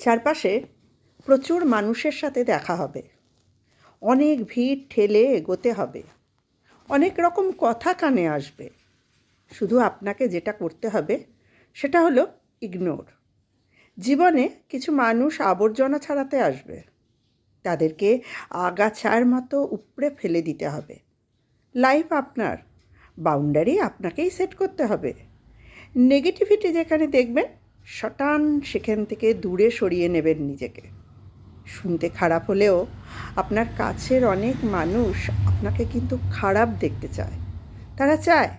চারপাশে প্রচুর মানুষের সাথে দেখা হবে, অনেক ভিড় ঠেলে এগোতে হবে, অনেক রকম কথা কানে আসবে। শুধু আপনাকে যেটা করতে হবে সেটা হলো ইগনোর। জীবনে কিছু মানুষ আবর্জনা ছাড়াতে আসবে, তাদেরকে আগাছার মতো উপড়ে ফেলে দিতে হবে। লাইফ আপনার, বাউন্ডারি আপনাকেই সেট করতে হবে। নেগেটিভিটি যেখানে দেখবেন শটান সেখান থেকে দূরে সরিয়ে নেবেন নিজেকে। শুনতে খারাপ হলেও আপনার কাছের অনেক মানুষ আপনাকে কিন্তু খারাপ দেখতে চায়। তারা চায়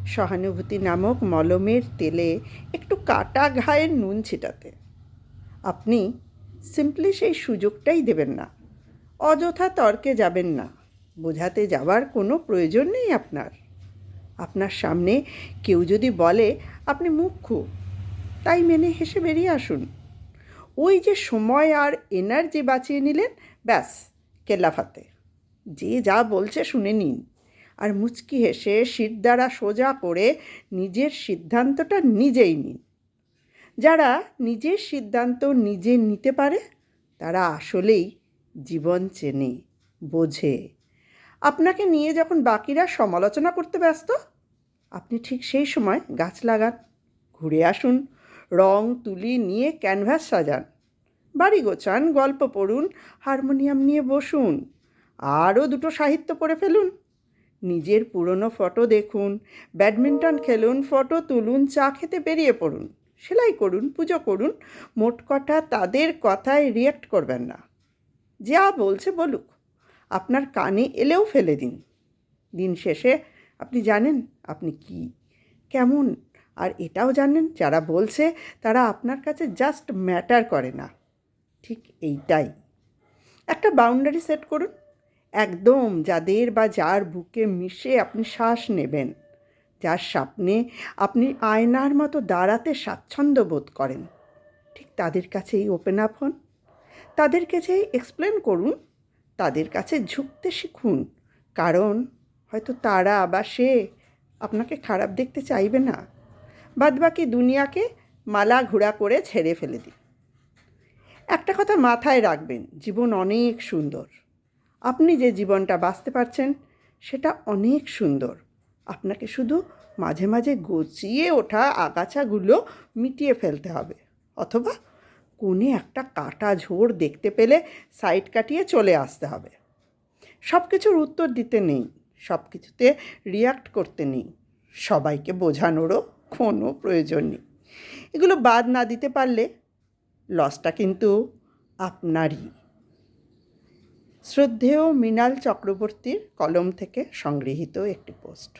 সহানুভূতি নামক মলমের তেলে একটু কাটা ঘায়ের নুন ছিটাতে। আপনি সিম্পলি সেই সুযোগটাই দেবেন না। অযথা তর্কে যাবেন না, বোঝাতে যাওয়ার কোনো প্রয়োজন নেই আপনার। আপনার সামনে কেউ যদি বলে আপনি মুখ্য, তাই মেনে হেসে বেরিয়ে আসুন। ওই যে সময় আর এনার্জি বাঁচিয়ে নিলেন, ব্যাস কেল্লাফাতে। যে যা বলছে শুনে নিন, আর মুচকি হেসে শিরদাঁড়া সোজা করে নিজের সিদ্ধান্তটা নিজেই নিন। যারা নিজের সিদ্ধান্ত নিজে নিতে পারে তারা আসলেই জীবন চেনে, বোঝে। আপনাকে নিয়ে যখন বাকিরা সমালোচনা করতে ব্যস্ত, আপনি ঠিক সেই সময় গাছ লাগান, ঘুরে আসুন, রং তুলি নিয়ে ক্যানভাস সাজান, বাড়ি গোছান, গল্প পড়ুন, হারমোনিয়াম নিয়ে বসুন, আরও দুটো সাহিত্য পড়ে ফেলুন। নিজের পুরনো ফটো দেখুন, ব্যাডমিন্টন খেলুন, ফটো তুলুন, চা খেতে বেরিয়ে পড়ুন, সেলাই করুন, পুজো করুন। মোট কথা তাদের কথায় রিয়্যাক্ট করবেন না। যা বলছে বলুক, আপনার কানে এলেও ফেলে দিন। দিন শেষে আপনি জানেন আপনি কি, কেমন, আর এটাও জানেন যারা বলছে তারা আপনার কাছে জাস্ট ম্যাটার করে না। ঠিক এইটাই। একটা বাউন্ডারি সেট করুন, একদম যাদের বা যার বুকে মিশে আপনি শ্বাস নেবেন, যার সামনে আপনি আয়নার মতো দাঁড়াতে স্বাচ্ছন্দ্য বোধ করেন, ঠিক তাদের কাছেই ওপেন আপ হন। তাদের কাছেই এক্সপ্লেন করুন, তাদের কাছে ঝুঁকতে শিখুন। কারণ হয়তো তারা বা সে আপনাকে খারাপ দেখতে চাইবে না। বাদবাকি দুনিয়াকে মালা ঘোড়া করে ছেড়ে ফেলে দিন। একটা কথা মাথায় রাখবেন, জীবন অনেক সুন্দর। আপনি যে জীবনটা বাঁচতে পারছেন সেটা অনেক সুন্দর। আপনাকে শুধু মাঝে মাঝে গচিয়ে ওঠা আগাছাগুলো মিটিয়ে ফেলতে হবে, অথবা কোণে একটা কাটা ঝোড় দেখতে পেলে সাইড কাটিয়ে চলে আসতে হবে। সব কিছুর উত্তর দিতে নেই, সব কিছুতে রিয়্যাক্ট করতে নেই, সবাইকে বোঝানোরও কোনো প্রয়োজন নেই। এগুলো বাদ না দিতে পারলে লসটা কিন্তু আপনারই। শ্রদ্ধেয় মৃণাল চক্রবর্তীর কলম থেকে সংগৃহীত একটি পোস্ট।